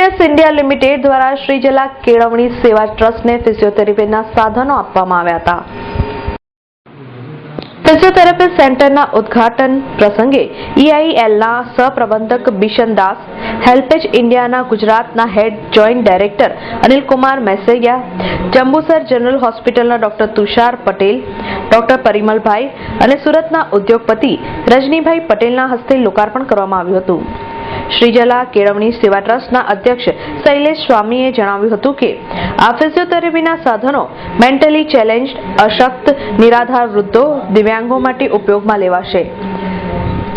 HelpAge India limited દ્વારા શ્રીજલા કેળવણી સેવા ટ્રસ્ટને ફિઝિયોથેરાપીના સાધનો આપવામાં આવ્યા હતા। ફિઝિયોથેરાપી સેન્ટરના ઉદ્ઘાટન પ્રસંગે EILના સહપ્રબંધક બિશન દાસ, હેલ્પેજ ઇન્ડિયાના ગુજરાતના head joint director Anilkumar Mesaiya, Jambusar general હોસ્પિટલના ડોક્ટર તુષાર પટેલ, ડોક્ટર પરિમલભાઈ અને સુરતના ઉદ્યોગપતિ રજનીભાઈ પટેલના હસ્તે લોકાર્પણ કરવામાં આવ્યું હતું। શ્રીજલા કેળવણી સેવા ટ્રસ્ટના અધ્યક્ષ શૈલેષ સ્વામીએ જણાવ્યું હતું કે આ ફિઝિયોથેરાપીના સાધનો મેન્ટલી ચેલેન્જ્ડ, અશક્ત, નિરાધાર વૃદ્ધો, દિવ્યાંગો માટે ઉપયોગમાં લેવાશે।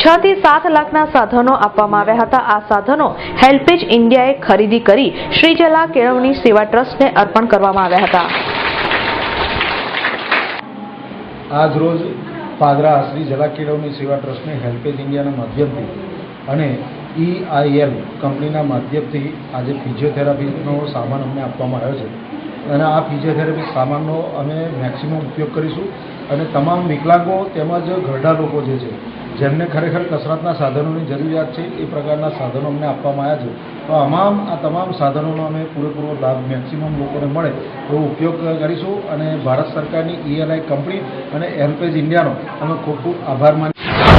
6 થી 7 લાખના સાધનો આપવામાં આવ્યા હતા। આ સાધનો હેલ્પેજ ઇન્ડિયાએ ખરીદી કરી શ્રીજલા કેળવણી સેવા ટ્રસ્ટને અર્પણ કરવામાં આવ્યા હતા। આજ રોજ પાદરા શ્રીજલા કેળવણી સેવા ટ્રસ્ટને હેલ્પેજ ઇન્ડિયાના માધ્યમથી અને EIL કંપનીના માધ્યમથી આજે ફિઝિયોથેરાપીનો સામાન અમને આપવામાં આવ્યો છે અને આ ફિઝિયોથેરાપી સામાનનો અમે મેક્સિમમ ઉપયોગ કરીશું અને તમામ વિકલાંગો તેમજ ઘરડા લોકો જે છે જેમને ખરેખર કસરતના સાધનોની જરૂરિયાત છે એ પ્રકારના સાધનો અમને આપવામાં આવ્યા છે તો આ તમામ સાધનોનો અમે પૂરેપૂરો લાભ મેક્સિમમ લોકોને મળે એવો ઉપયોગ કરીશું અને ભારત સરકારની EIL કંપની અને હેલ્પેજ ઇન્ડિયાનો અમે ખૂબ ખૂબ આભાર માનીએ।